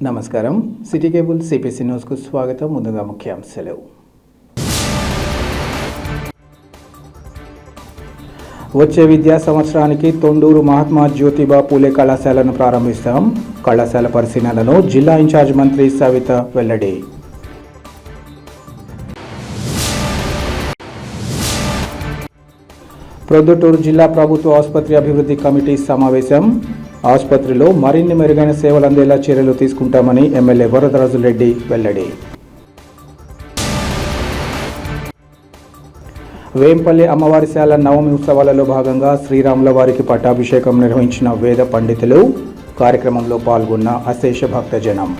నమస్కారం. City cable CPC న్యూస్కు స్వాగతం. ముందుగా ముఖ్యాంశాలు. వచ్చే విద్యా సంవత్సరానికి తొండూరు మహాత్మా జ్యోతిబా పూలే కళాశాలను ప్రారంభిస్తాం. కళాశాల పరిశీలనలో జిల్లా ఇన్ఛార్జ్ మంత్రి సవిత వెల్లడి. ప్రొద్దుటూరు జిల్లా ప్రభుత్వ ఆసుపత్రి అభివృద్ధి కమిటీ సమావేశం. ఆసుపత్రిలో మరిన్ని మెరుగైన సేవలు అందేలా చర్యలు తీసుకుంటామని ఎమ్మెల్యే వరదరాజులరెడ్డి వెల్లడి. వేంపల్లి అమ్మవారిశాల నవమి ఉత్సవాలలో భాగంగా శ్రీరాముల వారికి పట్టాభిషేకం నిర్వహించిన వేద పండితులు. కార్యక్రమంలో పాల్గొన్న అశేష భక్తజనం.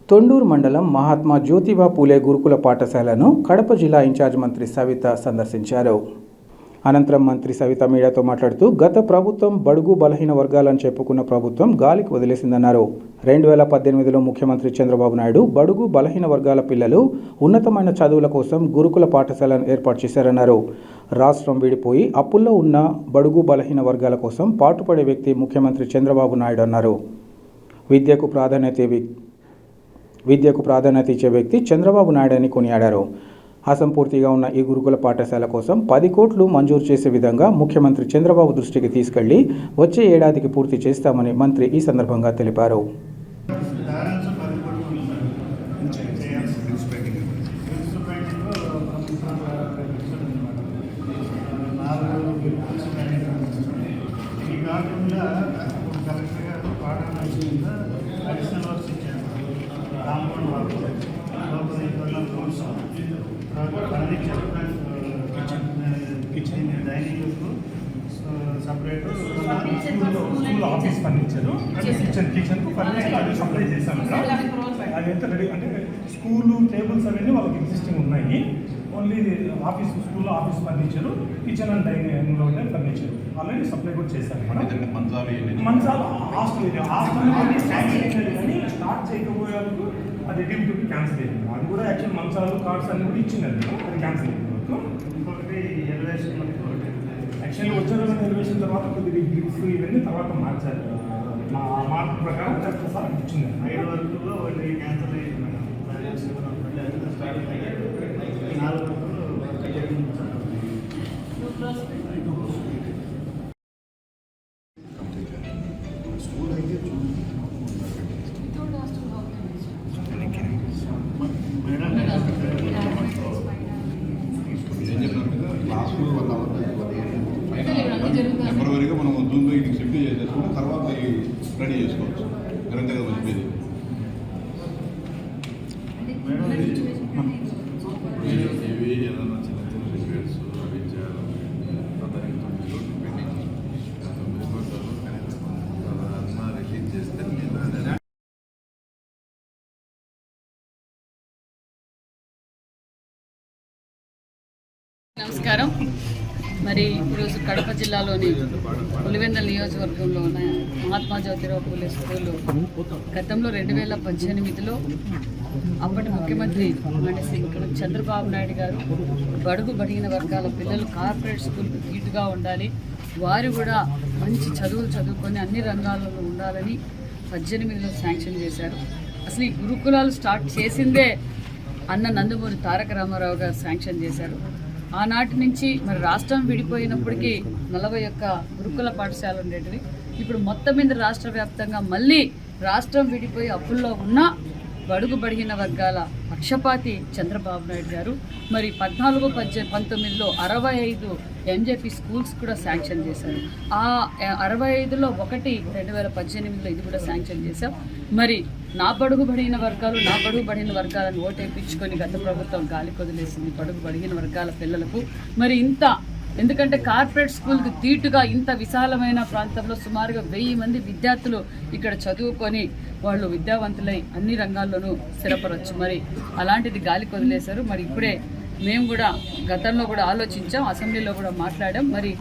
తొండూరు మండలం మహాత్మా జ్యోతిబా పూలే గురుకుల పాఠశాలను కడప జిల్లా ఇన్ఛార్జ్ మంత్రి సవిత సందర్శించారు. అనంతరం మంత్రి సవిత మీడియాతో మాట్లాడుతూ గత ప్రభుత్వం బడుగు బలహీన వర్గాలని చెప్పుకున్న ప్రభుత్వం గాలికి వదిలేసిందన్నారు. 2018లో ముఖ్యమంత్రి చంద్రబాబు నాయుడు బడుగు బలహీన వర్గాల పిల్లలు ఉన్నతమైన చదువుల కోసం గురుకుల పాఠశాలను ఏర్పాటు చేశారన్నారు. రాష్ట్రం విడిపోయి అప్పుల్లో ఉన్న బడుగు బలహీన వర్గాల కోసం పాటుపడే వ్యక్తి ముఖ్యమంత్రి చంద్రబాబు నాయుడు అన్నారు. విద్యకు ప్రాధాన్యత ఇచ్చే వ్యక్తి చంద్రబాబు నాయుడు అని కొనియాడారు. అసంపూర్తిగా ఉన్న ఈ గురుకుల పాఠశాల కోసం 10 కోట్లు మంజూరు చేసే విధంగా ముఖ్యమంత్రి చంద్రబాబు దృష్టికి తీసుకెళ్లి వచ్చే ఏడాదికి పూర్తి చేస్తామని మంత్రి ఈ సందర్భంగా తెలిపారు. Kitchen dining separate school office furniture కిచెన్కు ఫర్నిచర్ సప్లై చేశాను. అది ఎంత రెడీ అంటే స్కూలు టేబుల్స్ అవన్నీ వాళ్ళకి ఎగ్జిస్టింగ్ ఉన్నాయి. Only school office furniture kitchen and డైనింగ్లో ఉండే ఫర్నిచర్ ఆల్రెడీ సప్లై కూడా చేశాను. మంచాలు హాస్టల్ స్టార్ట్ చేయకపోయేందుకు అది డ్యూటీ క్యాన్సిల్ అయింది. అది కూడా యాక్చువల్ మంచాలు కార్డ్స్ అన్ని కూడా ఇచ్చినారు. అది క్యాన్సిల్ అయింది. ఇంకొకటి ఎలివేషన్ యాక్చువల్లీ వచ్చిన ఎలివేషన్ తర్వాత కొద్దిగా గ్రిప్స్ ఇవన్నీ తర్వాత మార్చారు. మా మార్పు ప్రకారం సార్ ఇచ్చింది. 5 వరకులో ఒకటి క్యాన్సిల్ అయ్యింది మేడం. 4 వరకు టెంపరీగా మనం జూన్లో ఇది షిఫ్ట్ చేసేసుకున్న తర్వాత రెడీ చేసుకోవచ్చు. కరెంట్గా మంచిది. ఇవి ఏదైనా చిన్న చిన్న రిపేర్స్ అవి చేయాలి. పెండింగ్ రిలీజ్ చేస్తే నమస్కారం. మరి ఈరోజు కడప జిల్లాలోని పులివెందుల నియోజకవర్గంలో ఉన్న మహాత్మా జ్యోతిరావు పూలే స్కూలు గతంలో 2018లో అప్పటి ముఖ్యమంత్రి చంద్రబాబు నాయుడు గారు బడుగు బడిగిన వర్గాల పిల్లలు కార్పొరేట్ స్కూల్కి ధీటుగా ఉండాలి, వారు కూడా మంచి చదువులు చదువుకొని అన్ని రంగాలలో ఉండాలని 18లో శాంక్షన్ చేశారు. అసలు ఈ గురుకులాలు స్టార్ట్ చేసిందే అన్న నందమూరి తారక రామారావు గారు శాంక్షన్ చేశారు. ఆనాటి నుంచి మరి రాష్ట్రం విడిపోయినప్పటికీ 41 గురుకుల పాఠశాలలు ఉండేటివి. ఇప్పుడు మొత్తం మీద రాష్ట్ర వ్యాప్తంగా మళ్ళీ రాష్ట్రం విడిపోయి అప్పుల్లో ఉన్న బడుగు బడిగిన వర్గాల పక్షపాతి చంద్రబాబు నాయుడు గారు మరి 14-19లో 65 ఎంజేపీ స్కూల్స్ కూడా శాంక్షన్ చేశారు. ఆ 65లో ఒకటి 2018లో ఇది కూడా శాంక్షన్ చేశాం. మరి నా బడుగు బడిగిన వర్గాలను ఓటేపించుకొని గత ప్రభుత్వం గాలి కొదిలేసింది బడుగు బడిగిన వర్గాల పిల్లలకు. మరి ఎందుకంటే కార్పొరేట్ స్కూల్కి ధీటుగా ఇంత విశాలమైన ప్రాంతంలో సుమారుగా 1000 మంది విద్యార్థులు ఇక్కడ చదువుకొని వాళ్ళు విద్యావంతులై అన్ని రంగాల్లోనూ స్థిరపరవచ్చు. మరి అలాంటిది గాలి కొదిలేశారు. మరి ఇప్పుడే మేము కూడా గతంలో కూడా ఆలోచించాం, అసెంబ్లీలో కూడా మాట్లాడాం. మరి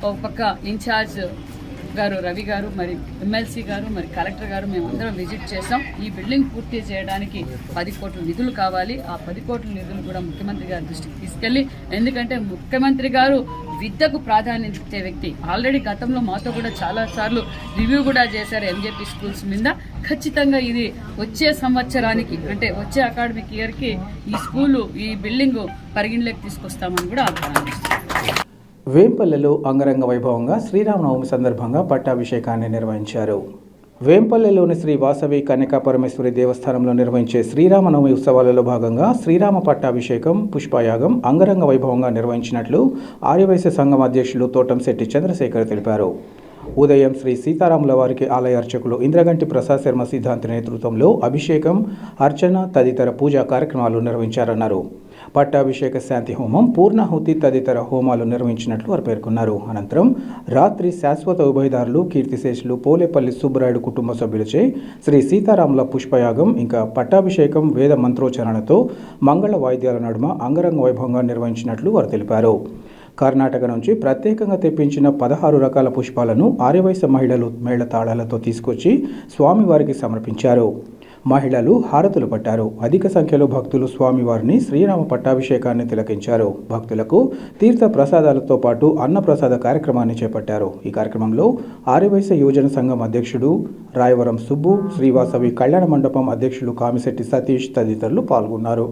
ఒక పక్క ఇన్ఛార్జ్ గారు రవి గారు, మరి ఎమ్మెల్సీ గారు, మరి కలెక్టర్ గారు మేమందరం విజిట్ చేసాం. ఈ బిల్డింగ్ పూర్తి చేయడానికి 10 కోట్ల నిధులు కావాలి. ఆ 10 కోట్ల నిధులు కూడా ముఖ్యమంత్రి గారి దృష్టికి తీసుకెళ్ళి, ఎందుకంటే ముఖ్యమంత్రి గారు విద్యకు ప్రాధాన్యత ఇచ్చే వ్యక్తి. ఆల్రెడీ గతంలో మాతో కూడా చాలా సార్లు రివ్యూ కూడా చేశారు ఎంజేపీ స్కూల్స్ మీద. ఖచ్చితంగా ఇది వచ్చే సంవత్సరానికి, అంటే వచ్చే అకాడమిక్ ఇయర్కి ఈ స్కూలు, ఈ బిల్డింగ్ పరిగణలోకి తీసుకొస్తామని కూడా ఆహ్వానిస్తున్నాం. వేంపల్లెలో అంగరంగ వైభవంగా శ్రీరామనవమి సందర్భంగా పట్టాభిషేకాన్ని నిర్వహించారు. వేంపల్లెలోని శ్రీ వాసవి కన్యకా పరమేశ్వరి దేవస్థానంలో నిర్వహించే శ్రీరామనవమి ఉత్సవాలలో భాగంగా శ్రీరామ పట్టాభిషేకం, పుష్పయాగం అంగరంగ వైభవంగా నిర్వహించినట్లు ఆర్యవైశ్య సంఘం అధ్యక్షులు తోటంశెట్టి చంద్రశేఖర్ తెలిపారు. ఉదయం శ్రీ సీతారాముల వారికి ఆలయ అర్చకులు ఇంద్రగంటి ప్రసాద్ శర్మ సిద్ధాంతి నేతృత్వంలో అభిషేకం, అర్చన తదితర పూజా కార్యక్రమాలు నిర్వహించారన్నారు. పట్టాభిషేక శాంతి హోమం, పూర్ణాహుతి తదితర హోమాలు నిర్వహించినట్లు వారు పేర్కొన్నారు. అనంతరం రాత్రి శాశ్వత ఉభయదారులు కీర్తిశేషులు పోలేపల్లి సుబ్బరాయుడు కుటుంబ సభ్యులచే శ్రీ సీతారాముల పుష్పయాగం, ఇంకా పట్టాభిషేకం వేద మంత్రోచ్చరణతో మంగళ వాయిద్యాల నడుమ అంగరంగ వైభవంగా నిర్వహించినట్లు వారు తెలిపారు. కర్ణాటక నుంచి ప్రత్యేకంగా తెప్పించిన 16 రకాల పుష్పాలను ఆర్యవైశ్య మహిళలు మేళతాళాలతో తీసుకొచ్చి స్వామివారికి సమర్పించారు. మహిళలు హారతులు పట్టారు. అధిక సంఖ్యలో భక్తులు స్వామివారిని శ్రీరామ పట్టాభిషేకాన్ని తిలకించారు. భక్తులకు తీర్థ ప్రసాదాలతో పాటు అన్నప్రసాద కార్యక్రమాన్ని చేపట్టారు. ఈ కార్యక్రమంలో ఆర్యవైశ్య యువజన సంఘం అధ్యక్షుడు రాయవరం సుబ్బు, శ్రీవాసవి కళ్యాణ మండపం అధ్యక్షులు కామిశెట్టి సతీష్ తదితరులు పాల్గొన్నారు.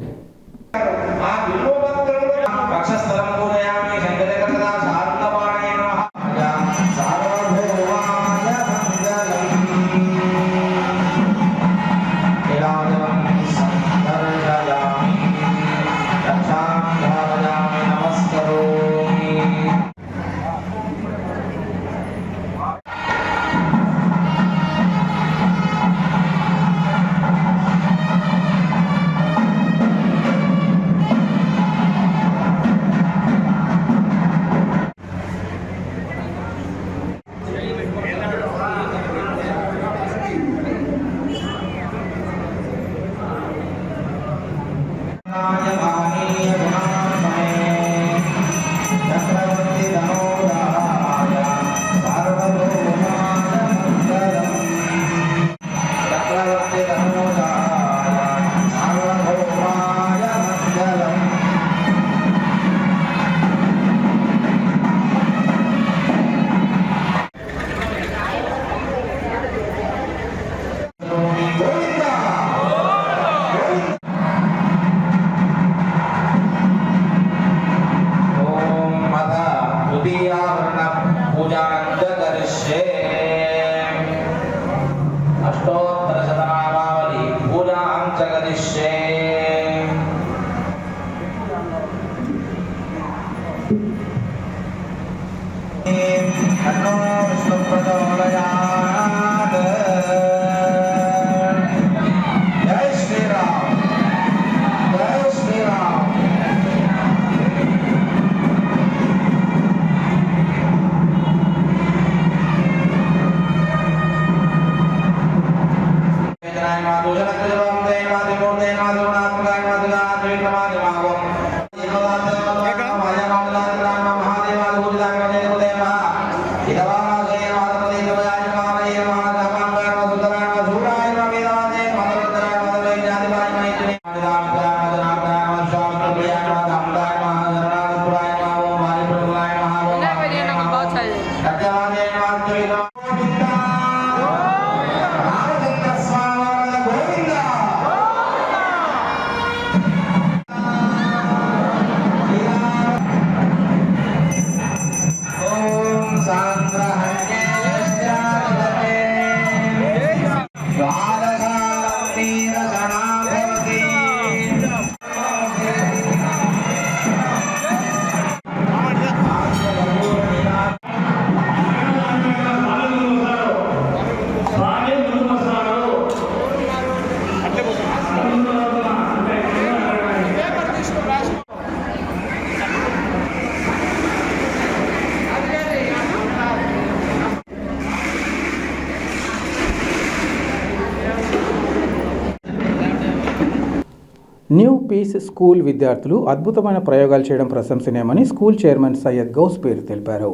న్యూ పీస్ స్కూల్ విద్యార్థులు అద్భుతమైన ప్రయోగాలు చేయడం ప్రశంసనీయమని స్కూల్ చైర్మన్ సయ్యద్ గౌస్ పేరు తెలిపారు.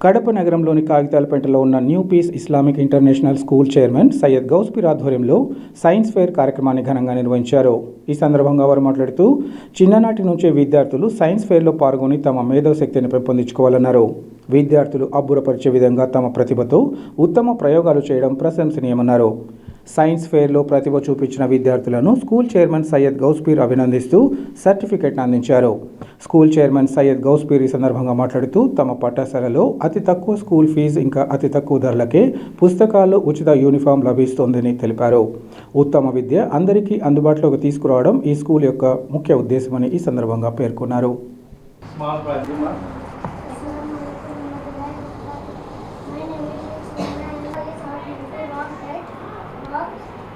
కడప నగరంలోని కాగితాలపేటలో ఉన్న new peace Islamic international school chairman Syed Ghousepeer ఆధ్వర్యంలో సైన్స్ ఫెయిర్ కార్యక్రమాన్ని ఘనంగా నిర్వహించారు. ఈ సందర్భంగా వారు మాట్లాడుతూ చిన్ననాటి నుంచే విద్యార్థులు సైన్స్ ఫెయిర్లో పాల్గొని తమ మేధోశక్తిని పెంపొందించుకోవాలన్నారు. విద్యార్థులు అబ్బురపరిచే విధంగా తమ ప్రతిభతో ఉత్తమ ప్రయోగాలు చేయడం ప్రశంసనీయమన్నారు. సైన్స్ ఫెయిర్లో ప్రతిభ చూపించిన విద్యార్థులను స్కూల్ చైర్మన్ సయ్యద్ గౌస్పీర్ అభినందిస్తూ సర్టిఫికెట్ను అందించారు. స్కూల్ చైర్మన్ సయ్యద్ గౌస్పీర్ ఈ సందర్భంగా మాట్లాడుతూ తమ పాఠశాలలో అతి తక్కువ స్కూల్ ఫీజు ఇంకా అతి తక్కువ ధరలకే పుస్తకాలు, ఉచిత యూనిఫామ్ లభిస్తోందని తెలిపారు. ఉత్తమ విద్య అందరికీ అందుబాటులోకి తీసుకురావడం ఈ స్కూల్ యొక్క ముఖ్య ఉద్దేశమని ఈ సందర్భంగా పేర్కొన్నారు.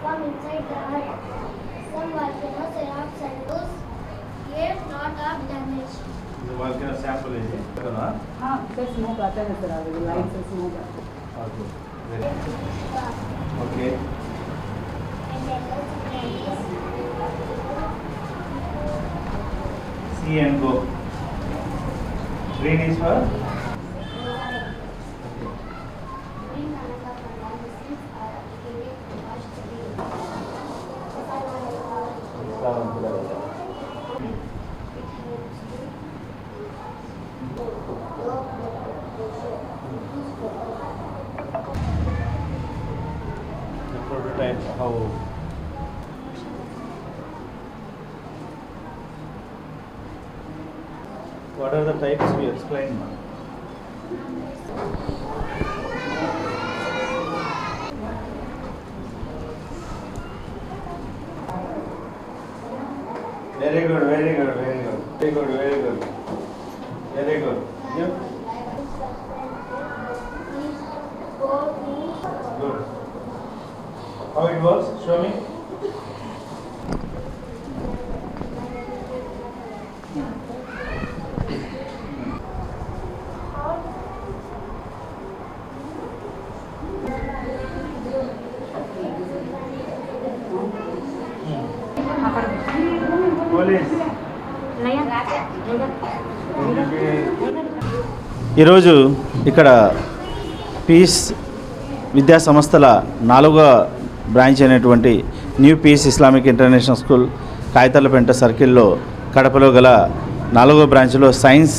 Come inside the earth. Some volcanoes erupt and those yet not are damaged. The volcano sample is it? There's no pattern, sir. The lights is no pattern. Okay. Very okay. And yellow trees. See and go. Green is for? Green Kanaka conditions are applicated to wash the wheel. The prototype, how? What are the types we explained now? Very good, very good, very good. Very good, very good. Very good. Yep. Good. How it works? Show me. Police. ఈరోజు ఇక్కడ piece విద్యా సంస్థల 4వ branch అయినటువంటి new peace Islamic international school Kagithalapeta సర్కిల్లో కడపలో గల 4వ బ్రాంచ్లో సైన్స్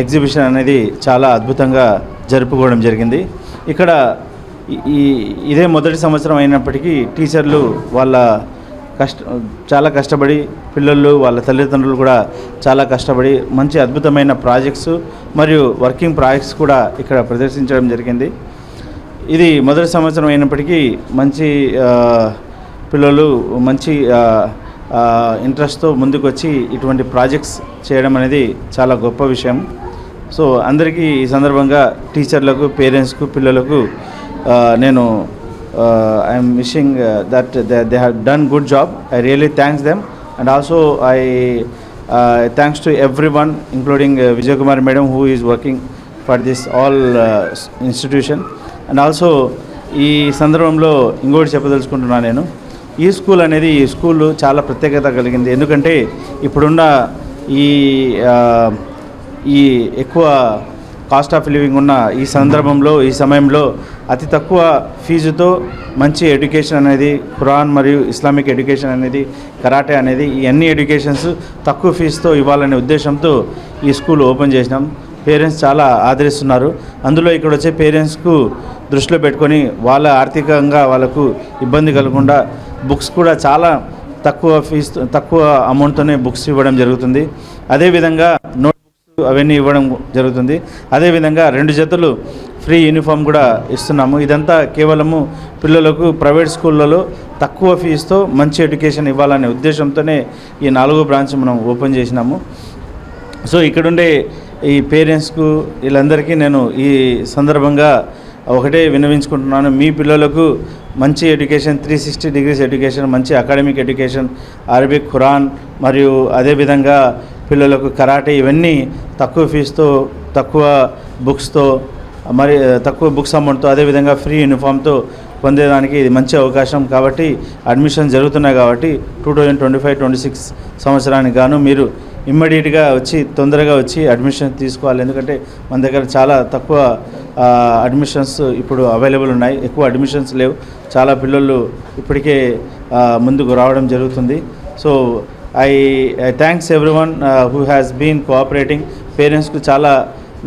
ఎగ్జిబిషన్ అనేది చాలా అద్భుతంగా జరుపుకోవడం జరిగింది. ఇక్కడ ఇదే మొదటి సంవత్సరం అయినప్పటికీ టీచర్లు వాళ్ళ చాలా కష్టపడి, పిల్లలు వాళ్ళ తల్లిదండ్రులు కూడా చాలా కష్టపడి మంచి అద్భుతమైన ప్రాజెక్ట్స్ మరియు వర్కింగ్ ప్రాజెక్ట్స్ కూడా ఇక్కడ ప్రదర్శించడం జరిగింది. ఇది మొదటి సంవత్సరం అయినప్పటికీ మంచి పిల్లలు మంచి ఇంట్రెస్ట్తో ముందుకు వచ్చి ఇటువంటి ప్రాజెక్ట్స్ చేయడం అనేది చాలా గొప్ప విషయం. సో అందరికీ ఈ సందర్భంగా టీచర్లకు, పేరెంట్స్కు, పిల్లలకు నేను I'm wishing that they have done good job. I really thanks them, and also I thanks to everyone, including Vijay Kumar madam, who is working for this all institution. And also ఈ సందర్భంలో ఇంకోటి చెప్పదలుచుకుంటున్నాను. నేను ఈ school అనేది ఈ school చాలా ప్రత్యేకత కలిగింది. ఎందుకంటే ఇప్పుడున్న ఈ ఎక్కువ కాస్ట్ ఆఫ్ లివింగ్ ఉన్న ఈ సందర్భంలో, ఈ సమయంలో అతి తక్కువ ఫీజుతో మంచి ఎడ్యుకేషన్ అనేది, ఖురాన్ మరియు ఇస్లామిక్ ఎడ్యుకేషన్ అనేది, కరాటే అనేది, ఈ అన్ని ఎడ్యుకేషన్స్ తక్కువ ఫీజుతో ఇవ్వాలనే ఉద్దేశంతో ఈ స్కూల్ ఓపెన్ చేసినాం. పేరెంట్స్ చాలా ఆదరిస్తున్నారు. అందులో ఇక్కడ వచ్చే పేరెంట్స్కు దృష్టిలో పెట్టుకొని వాళ్ళ ఆర్థికంగా వాళ్ళకు ఇబ్బంది కలగకుండా బుక్స్ కూడా చాలా తక్కువ ఫీజు, తక్కువ అమౌంట్తోనే బుక్స్ ఇవ్వడం జరుగుతుంది. అదేవిధంగా నోట్ అవన్నీ ఇవ్వడం జరుగుతుంది. అదేవిధంగా 2 జతలు ఫ్రీ యూనిఫామ్ కూడా ఇస్తున్నాము. ఇదంతా కేవలము పిల్లలకు ప్రైవేట్ స్కూళ్ళలో తక్కువ ఫీజుతో మంచి ఎడ్యుకేషన్ ఇవ్వాలనే ఉద్దేశంతోనే ఈ 4వ బ్రాంచ్ మనం ఓపెన్ చేసినాము. సో ఇక్కడుండే ఈ పేరెంట్స్కు వీళ్ళందరికీ నేను ఈ సందర్భంగా ఒకటే విన్నవించుకుంటున్నాను. మీ పిల్లలకు మంచి ఎడ్యుకేషన్, 360 degrees ఎడ్యుకేషన్, మంచి అకాడమిక్ ఎడ్యుకేషన్, అరబిక్, ఖురాన్ మరియు అదేవిధంగా పిల్లలకు కరాటే, ఇవన్నీ తక్కువ ఫీజుతో, తక్కువ బుక్స్తో, మరి తక్కువ బుక్స్ అమౌంట్తో, అదేవిధంగా ఫ్రీ యూనిఫామ్తో పొందేదానికి ఇది మంచి అవకాశం. కాబట్టి అడ్మిషన్ జరుగుతున్నాయి. కాబట్టి 2025-26 సంవత్సరానికి గాను మీరు ఇమ్మీడియట్గా వచ్చి, తొందరగా వచ్చి అడ్మిషన్ తీసుకోవాలి. ఎందుకంటే మన దగ్గర చాలా తక్కువ అడ్మిషన్స్ ఇప్పుడు అవైలబుల్ ఉన్నాయి. ఎక్కువ అడ్మిషన్స్ లేవు, చాలా పిల్లలు ఇప్పటికే ముందుకు రావడం జరుగుతుంది. So I thanks everyone who has been cooperating. పేరెంట్స్కు చాలా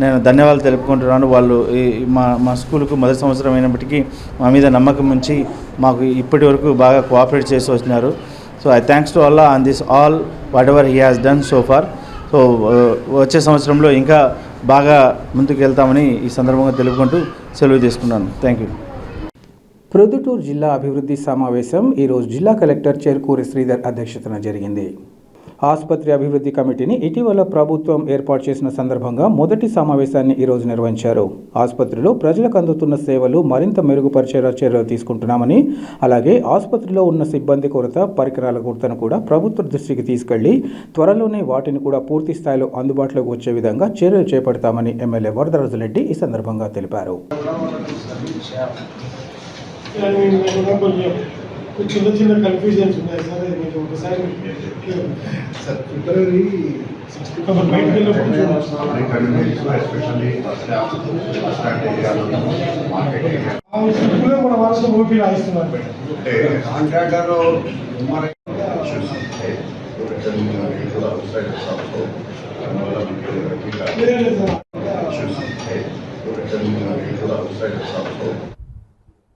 నేను ధన్యవాదాలు తెలుపుకుంటున్నాను. వాళ్ళు మా స్కూల్కు మొదటి సంవత్సరం అయినప్పటికీ మా మీద నమ్మకం ఉంచి మాకు ఇప్పటి వరకు బాగా కోఆపరేట్ చేసి వచ్చినారు. So I thanks to Allah on this all whatever he has done so far. So వచ్చే సంవత్సరంలో ఇంకా బాగా ముందుకు వెళ్తామని ఈ సందర్భంగా తెలుపుకుంటూ సెలవు తీసుకున్నాను. Thank you. ప్రొద్దుటూరు జిల్లా అభివృద్ధి సమావేశం ఈరోజు జిల్లా కలెక్టర్ చెరుకూరి శ్రీధర్ అధ్యక్షతన జరిగింది. ఆసుపత్రి అభివృద్ధి కమిటీని ఇటీవల ప్రభుత్వం ఏర్పాటు చేసిన సందర్భంగా మొదటి సమావేశాన్ని ఈరోజు నిర్వహించారు. ఆసుపత్రిలో ప్రజలకు అందుతున్న సేవలు మరింత మెరుగుపరిచేలా చర్యలు తీసుకుంటున్నామని, అలాగే ఆసుపత్రిలో ఉన్న సిబ్బంది కొరత, పరికరాల కొరతను కూడా ప్రభుత్వ దృష్టికి తీసుకెళ్లి త్వరలోనే వాటిని కూడా పూర్తి స్థాయిలో అందుబాటులోకి వచ్చే విధంగా చర్యలు చేపడతామని ఎమ్మెల్యే వరదరాజురెడ్డి ఈ సందర్భంగా తెలిపారు. చిన్న చిన్న కన్ఫ్యూజన్స్ ఉన్నాయి సార్. మీరు ఒకసారి ఫిబ్రవరి బయటకు వెళ్ళినప్పుడు మన మనసు ఓపీ రాయిస్తున్నారు. కాంట్రాక్టర్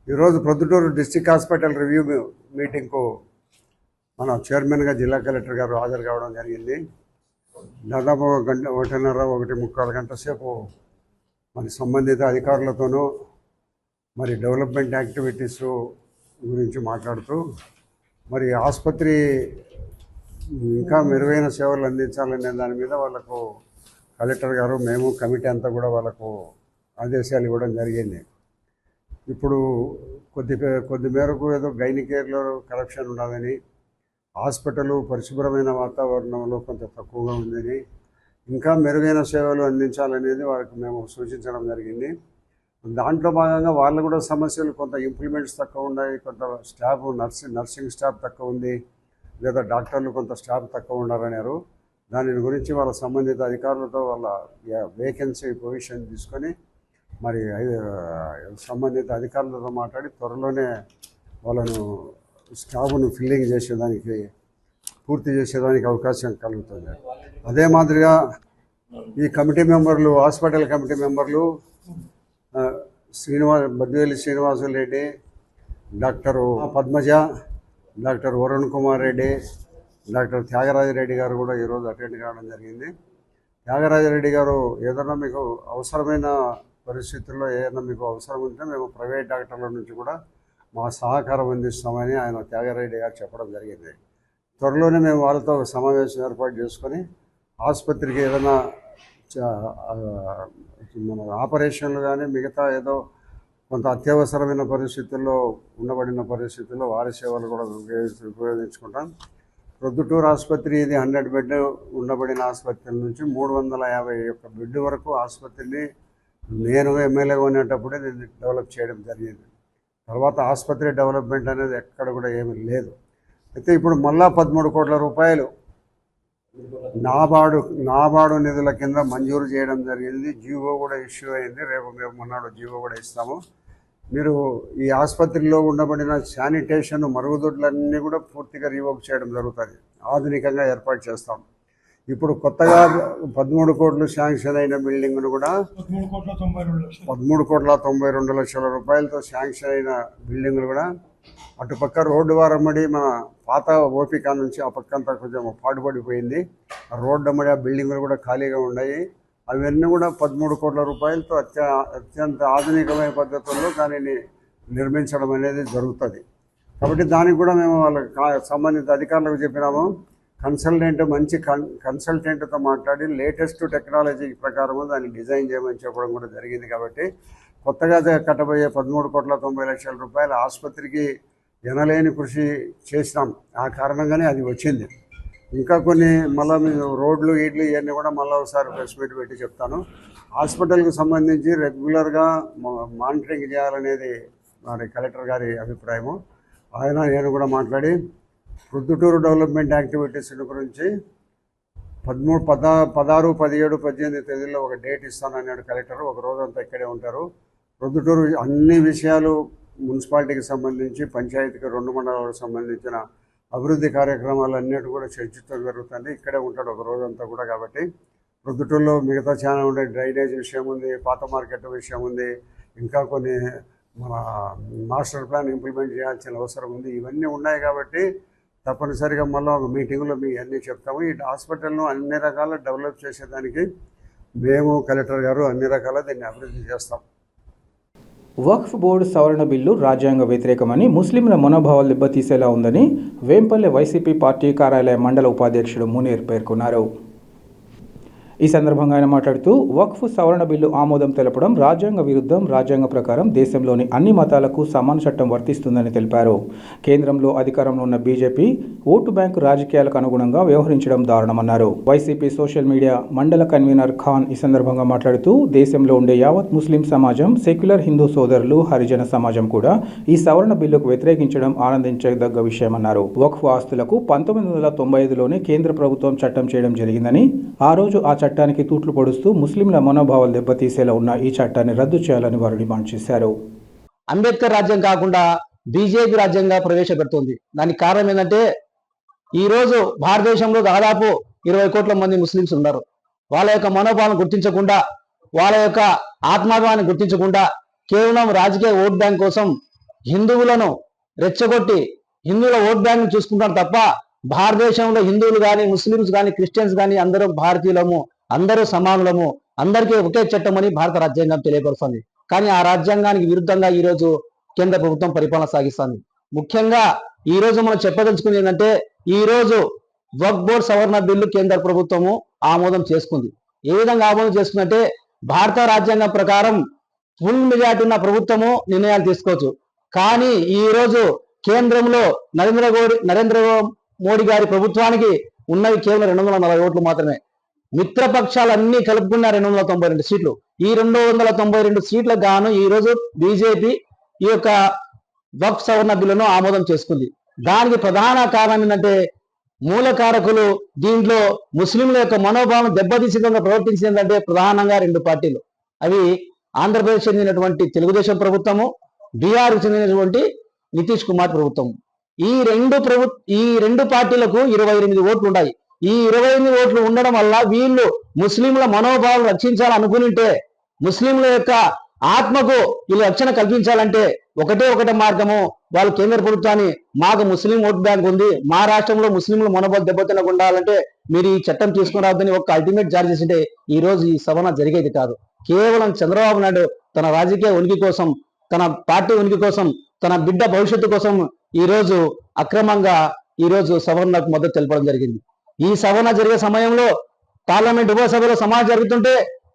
ఈరోజు ప్రొద్దుటూరు డిస్ట్రిక్ట్ హాస్పిటల్ రివ్యూ మీటింగ్కు మన చైర్మన్గా జిల్లా కలెక్టర్ గారు హాజరు కావడం జరిగింది. దాదాపు 1.5-1.25 గంటల సేపు మరి సంబంధిత అధికారులతోనూ మరి డెవలప్మెంట్ యాక్టివిటీస్ గురించి మాట్లాడుతూ మరి ఆసుపత్రి ఇంకా మెరుగైన సేవలు అందించాలనే దాని మీద వాళ్ళకు కలెక్టర్ గారు, మేము కమిటీ అంతా కూడా వాళ్ళకు ఆదేశాలు ఇవ్వడం జరిగింది. ఇప్పుడు కొద్ది మేరకు ఏదో గైనికేర్లో కరప్షన్ ఉన్నదని, హాస్పిటల్ పరిశుభ్రమైన వాతావరణంలో కొంత తక్కువగా ఉందని, ఇంకా మెరుగైన సేవలు అందించాలనేది వారికి మేము సూచించడం జరిగింది. దాంట్లో భాగంగా వాళ్ళు కూడా సమస్యలు, కొంత ఇంప్లిమెంట్స్ తక్కువ ఉన్నాయి, కొంత స్టాఫ్ నర్సింగ్ స్టాఫ్ తక్కువ ఉంది, లేదా డాక్టర్లు కొంత స్టాఫ్ తక్కువ ఉన్నారన్నారు. దాని గురించి వాళ్ళ సంబంధిత అధికారులతో వాళ్ళ వేకెన్సీ పొజిషన్ తీసుకొని మరి సంబంధిత అధికారులతో మాట్లాడి త్వరలోనే వాళ్ళను స్టాఫ్ను ఫిల్లింగ్ చేసేదానికి, పూర్తి చేసేదానికి అవకాశం కలుగుతుంది. అదే మాదిరిగా ఈ కమిటీ మెంబర్లు, హాస్పిటల్ కమిటీ మెంబర్లు Badveli Srinivasulu Reddy, doctor Padmaja, doctor Varun Kumar Reddy, doctor Thyagarajareddy గారు కూడా ఈరోజు అటెండ్ కావడం జరిగింది. త్యాగరాజరెడ్డి గారు ఏదైనా మీకు అవసరమైన పరిస్థితుల్లో ఏదైనా మీకు అవసరం ఉంటే మేము ప్రైవేట్ డాక్టర్ల నుంచి కూడా మా సహకారం అందిస్తామని ఆయన త్యాగరెడ్డి గారు చెప్పడం జరిగింది. త్వరలోనే మేము వాళ్ళతో సమావేశం ఏర్పాటు చేసుకొని ఆసుపత్రికి ఏదైనా మన ఆపరేషన్లు కానీ మిగతా ఏదో కొంత అత్యవసరమైన పరిస్థితుల్లో ఉండబడిన పరిస్థితుల్లో వారి సేవలు కూడా ఉపయోగించుకుంటాం. ప్రొద్దుటూరు ఆసుపత్రి ఇది 100 బెడ్ ఉండబడిన ఆసుపత్రి నుంచి 351 బెడ్ వరకు ఆసుపత్రిని నేను ఎమ్మెల్యేగా ఉండేటప్పుడే దీన్ని డెవలప్ చేయడం జరిగింది. తర్వాత ఆసుపత్రి డెవలప్మెంట్ అనేది ఎక్కడ కూడా ఏమీ లేదు. అయితే ఇప్పుడు మళ్ళా 13 కోట్ల రూపాయలు నాబార్డు నిధుల కింద మంజూరు చేయడం జరిగింది. జీవో కూడా ఇష్యూ అయింది. రేపు మేము మొన్నాడు జీవో కూడా ఇస్తాము. మీరు ఈ ఆసుపత్రిలో ఉండబడిన శానిటేషన్, మరుగుదొడ్లన్నీ కూడా పూర్తిగా రీవోక్ చేయడం జరుగుతుంది. ఆధునికంగా ఏర్పాటు చేస్తాం. ఇప్పుడు కొత్తగా 13 కోట్లు శాంక్షన్ అయిన బిల్డింగ్ను కూడా 13,92 లక్షల రూపాయలతో శాంక్షన్ అయిన బిల్డింగులు కూడా అటుపక్క రోడ్డు వారమ్మడి మన పాత ఓపిక నుంచి ఆ పక్కంతా కొంచెం పాటుపడిపోయింది. ఆ రోడ్డు అమ్మడి ఆ బిల్డింగులు కూడా ఖాళీగా ఉన్నాయి. అవన్నీ కూడా 13 కోట్ల రూపాయలతో అత్యంత ఆధునికమైన పద్ధతుల్లో దానిని నిర్మించడం అనేది జరుగుతుంది. కాబట్టి దానికి కూడా మేము వాళ్ళ సంబంధిత అధికారులకు చెప్పినాము. మంచి కన్సల్టెంట్తో మాట్లాడి లేటెస్ట్ టెక్నాలజీ ప్రకారము దాన్ని డిజైన్ చేయమని చెప్పడం కూడా జరిగింది. కాబట్టి కొత్తగా కట్టబోయే 13,90 లక్షల రూపాయల ఆసుపత్రికి ఎనలేని కృషి చేసినాం. ఆ కారణంగానే అది వచ్చింది. ఇంకా కొన్ని మళ్ళీ రోడ్లు ఇవన్నీ కూడా మళ్ళీ ఒకసారి ప్రెస్ మీట్ పెట్టి చెప్తాను. హాస్పిటల్కి సంబంధించి రెగ్యులర్గా మానిటరింగ్ చేయాలనేది మరి కలెక్టర్ గారి అభిప్రాయము. నేను కూడా మాట్లాడి ప్రొద్దుటూరు డెవలప్మెంట్ యాక్టివిటీస్ గురించి 16, 17, 18 తేదీల్లో ఒక డేట్ ఇస్తానన్నాడు కలెక్టర్. ఒక రోజంతా ఇక్కడే ఉంటారు. ప్రొద్దుటూరు అన్ని విషయాలు మున్సిపాలిటీకి సంబంధించి పంచాయతీకి 2 మండలాలకు సంబంధించిన అభివృద్ధి కార్యక్రమాలు అన్నిటి కూడా చర్చించడం జరుగుతుంది. ఇక్కడే ఉంటాడు ఒక రోజంతా కూడా. కాబట్టి ప్రొద్దుటూరులో మిగతా చాలా ఉండే డ్రైనేజ్ విషయం ఉంది, పాత మార్కెట్ విషయం ఉంది, ఇంకా కొన్ని మన మాస్టర్ ప్లాన్ ఇంప్లిమెంట్ చేయాల్సిన అవసరం ఉంది. ఇవన్నీ ఉన్నాయి కాబట్టి తప్పనిసరిగా మళ్ళీ ఒక మీటింగ్లో మీ అన్నీ చెప్తాము. ఈ హాస్పిటల్ను అన్ని రకాల డెవలప్ చేసేదానికి మేము కలెక్టర్ గారు అన్ని రకాల దీన్ని అభివృద్ధి చేస్తాం. వక్ఫ్ బోర్డు సవరణ బిల్లు రాజ్యాంగ వ్యతిరేకమని ముస్లింల మనోభావాలు దెబ్బతీసేలా ఉందని వేంపల్లె వైసీపీ పార్టీ కార్యాలయ మండల ఉపాధ్యక్షుడు మునీర్ పేర్కొన్నారు. ఈ సందర్భంగా ఆయన మాట్లాడుతూ వక్ఫ్ సవరణ బిల్లు ఆమోదం తెలపడం రాజ్యాంగ విరుద్ధం. రాజ్యాంగ ప్రకారం దేశంలోని అన్ని మతాలకు సమాన చట్టం వర్తిస్తుందని తెలిపారు. కేంద్రంలో అధికారంలో ఉన్న బీజేపీ ఓటు బ్యాంకు రాజకీయాలకు అనుగుణంగా వ్యవహరించడం దారుణమన్నారు. వైసీపీ సోషల్ మీడియా మండల కన్వీనర్ ఖాన్ ఈ సందర్భంగా మాట్లాడుతూ దేశంలో ఉండే యావత్ ముస్లిం సమాజం, సెక్యులర్ హిందూ సోదరులు, హరిజన సమాజం కూడా ఈ సవరణ బిల్లుకు వ్యతిరేకించడం ఆనందించదగ్గ విషయమన్నారు. వక్ఫ్ ఆస్తులకు 1995లోనే కేంద్ర ప్రభుత్వం చట్టం చేయడం జరిగిందని, ఆ రోజు ఆ చట్టానికి తూట్లు పొడుస్తూ ముస్లింల మనోభావాలు దెబ్బతీసేలా ఉన్న ఈ చట్టాన్ని రద్దు చేయాలని వారు డిమాండ్ చేశారు. అంబేద్కర్ రాజ్యం కాకుండా బీజేపీ రాజ్యంగా ప్రవేశపెడుతుంది. దానికి కారణం ఏంటంటే ఈరోజు భారతదేశంలో దాదాపు 20 కోట్ల మంది ముస్లింస్ ఉన్నారు. వాళ్ళ యొక్క మనోభావాలను గుర్తించకుండా, వాళ్ళ యొక్క ఆత్మాభిమానాన్ని గుర్తించకుండా కేవలం రాజకీయ ఓట్ బ్యాంక్ కోసం హిందువులను రెచ్చగొట్టి హిందువుల ఓట్ బ్యాంక్ చూసుకుంటారు తప్ప భారతదేశంలో హిందువులు కానీ, ముస్లింస్ కానీ, క్రిస్టియన్స్ కానీ అందరూ భారతీయులము, అందరూ సమానులము, అందరికీ ఒకే చట్టమని భారత రాజ్యాంగం తెలియపరుస్తుంది. కానీ ఆ రాజ్యాంగానికి విరుద్ధంగా ఈరోజు కేంద్ర ప్రభుత్వం పరిపాలన సాగిస్తుంది. ముఖ్యంగా ఈ రోజు మనం చెప్పదలుచుకుంది ఏంటంటే, ఈ రోజు వక్ఫ్ బోర్డు సవరణ బిల్లు కేంద్ర ప్రభుత్వము ఆమోదం చేసుకుంది. ఏ విధంగా ఆమోదం చేసుకుందంటే, భారత రాజ్యాంగం ప్రకారం ఫుల్ మెజార్టీ ఉన్న ప్రభుత్వము నిర్ణయాలు తీసుకోవచ్చు. కానీ ఈ రోజు కేంద్రంలో నరేంద్ర మోడీ గారి ప్రభుత్వానికి ఉన్నవి కేవలం 240 ఓట్లు మాత్రమే. మిత్రపక్షాలన్నీ కలుపుకున్న 292 సీట్లు. ఈ 292 సీట్లకు గాను ఈ రోజు బీజేపీ ఈ యొక్క వక్ఫ్ సవరణ బిల్లును ఆమోదం చేసుకుంది. దానికి ప్రధాన కారణం ఏంటంటే, మూలకారకులు దీంట్లో ముస్లింల యొక్క మనోభావం దెబ్బతీసే విధంగా ప్రవర్తించిందంటే ప్రధానంగా 2 పార్టీలు. అవి ఆంధ్రప్రదేశ్ చెందినటువంటి తెలుగుదేశం ప్రభుత్వము, బీహార్కు చెందినటువంటి నితీష్ కుమార్ ప్రభుత్వం. ఈ రెండు పార్టీలకు 28 ఓట్లు ఉన్నాయి. ఈ 28 ఓట్లు ఉండడం వల్ల వీళ్ళు ముస్లింల మనోభావాలు రక్షించాలనుకుంటే, ముస్లింల యొక్క ఆత్మకు వీళ్ళు రక్షణ కల్పించాలంటే ఒకటే మార్గము, వాళ్ళు కేంద్ర ప్రభుత్వాన్ని మాకు ముస్లిం ఓట్ బ్యాంక్ ఉంది, మా రాష్ట్రంలో ముస్లింల మనోభావాలు దెబ్బతినకుండా ఉండాలంటే మీరు ఈ చట్టం తీసుకుని రావద్దని ఒక అల్టిమేట్ జారీ చేసింటే ఈ రోజు ఈ సవరణ జరిగేది కాదు. కేవలం చంద్రబాబు నాయుడు తన రాజకీయ ఉనికి కోసం, తన పార్టీ ఉనికి కోసం, తన బిడ్డ భవిష్యత్తు కోసం ఈ రోజు అక్రమంగా ఈ రోజు సవరణకు మద్దతు తెలపడం జరిగింది. ఈ సవరణ జరిగే సమయంలో పార్లమెంట్ ఉభయ సభలో సమావేశం జరుగుతుంటే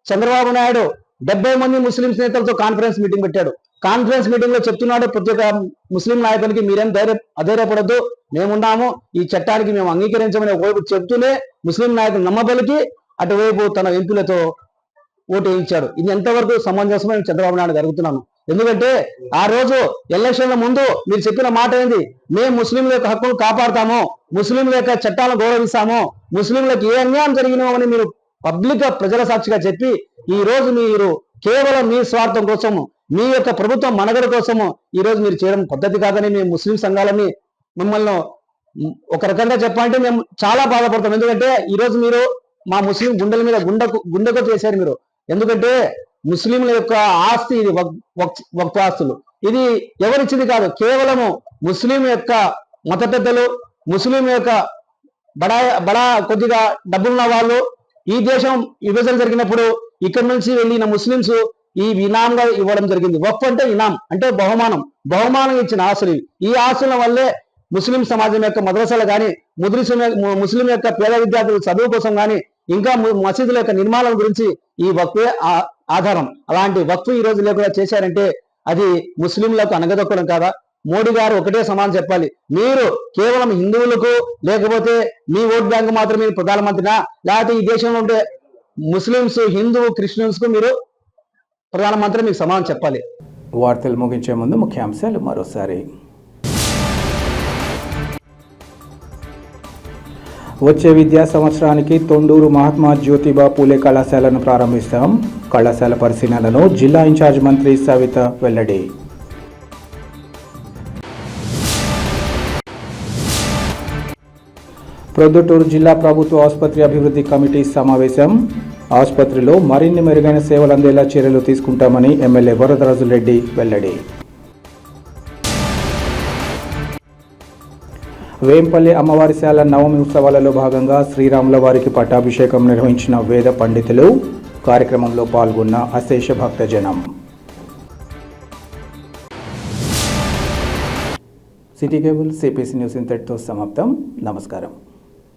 చంద్రబాబు నాయుడు 70 మంది ముస్లిం నేతలతో కాన్ఫరెన్స్ మీటింగ్ పెట్టాడు. కాన్ఫరెన్స్ మీటింగ్ లో చెప్తున్నాడు ప్రతి ఒక్క ముస్లిం నాయకునికి, మీరేం అధైర్యపడద్దు, మేమున్నాము, ఈ చట్టానికి మేము అంగీకరించమని ఒకవైపు చెప్తూనే ముస్లిం నాయకులు నమ్మబలికి అటువైపు తన ఎంపీలతో ఓటు వేయించాడు. ఇది ఎంతవరకు సమంజసమని చంద్రబాబు నాయుడు జరుగుతున్నాను. ఎందుకంటే ఆ రోజు ఎలక్షన్ల ముందు మీరు చెప్పిన మాట ఏంది, మేము ముస్లింల యొక్క హక్కులు కాపాడుతాము, ముస్లింల యొక్క చట్టాలను గౌరవిస్తాము, ముస్లింలకు ఏ అన్యాయం జరిగినో అని మీరు పబ్లిక్ గా ప్రజల సాక్షిగా చెప్పి ఈ రోజు మీరు కేవలం మీ స్వార్థం కోసము, మీ యొక్క ప్రభుత్వం మనగడ కోసము ఈ రోజు మీరు చేయడం పద్ధతి కాదని మేము ముస్లిం సంఘాలని మిమ్మల్ని ఒక రకంగా చెప్పాలంటే మేము చాలా బాధపడతాం. ఎందుకంటే ఈ రోజు మీరు మా ముస్లిం గుండెల మీద గుండెకు చేశారు మీరు. ఎందుకంటే ముస్లింల యొక్క ఆస్తి ఇది, వక్ఫ్ ఆస్తులు. ఇది ఎవరిచ్చింది కాదు, కేవలము ముస్లిం యొక్క మత పెద్దలు, ముస్లిం యొక్క బడా కొద్దిగా డబ్బులున్న వాళ్ళు ఈ దేశం విభజన జరిగినప్పుడు ఇక్కడ నుంచి వెళ్ళిన ముస్లింస్ ఈ ఇనాంగా ఇవ్వడం జరిగింది. వక్ఫ్ అంటే ఇనాం అంటే బహుమానం ఇచ్చిన ఆస్తులు. ఈ ఆస్తుల వల్లే ముస్లిం సమాజం యొక్క మద్రసాలు కానీ, ముస్లిం యొక్క పేద విద్యార్థుల చదువు కోసం కానీ, ఇంకా మసీదుల యొక్క నిర్మాణం గురించి ఈ వక్ఫే ఆధారం. అలాంటి వక్ఫ్ ఈ రోజు లేకుండా చేశారంటే అది ముస్లింలకు అనగదొక్కడం కాదా? మోడీ గారు ఒకటే సమాధానం చెప్పాలి, మీరు కేవలం హిందువులకు లేకపోతే మీ ఓట్ బ్యాంక్ మాత్రమే ప్రధానమంత్రినా, లేకపోతే ఈ దేశంలో ఉండే ముస్లింస్, హిందూ, క్రిస్టియన్స్ కు మీరు ప్రధానమంత్రి, మీకు సమాధానం చెప్పాలి. వార్తలు ముగించే ముందు ముఖ్యాంశాలు మరోసారి. వచ్చే విద్యా సంవత్సరానికి తొండూరు మహాత్మా జ్యోతిబా పూలే కళాశాలను ప్రారంభిస్తాం. కళాశాల పరిశీలనను జిల్లా ఇన్ఛార్జ్ మంత్రి సవిత వెల్లడి. ప్రొద్దుటూరు జిల్లా ప్రభుత్వ ఆసుపత్రి అభివృద్ధి కమిటీ సమావేశం. ఆసుపత్రిలో మరిన్ని మెరుగైన సేవలు అందేలా చర్యలు తీసుకుంటామని ఎమ్మెల్యే వరదరాజులరెడ్డి వెల్లడి. వేంపల్లి అమ్మవారిశాల నవమి ఉత్సవాలలో భాగంగా శ్రీరాముల వారికి పట్టాభిషేకం నిర్వహించిన వేద పండితులు. కార్యక్రమంలో పాల్గొన్న అశేష భక్తజనం. సిటీ కేబుల్ సిపిసి న్యూస్ ఇంతటితో సమాప్తం. నమస్కారం.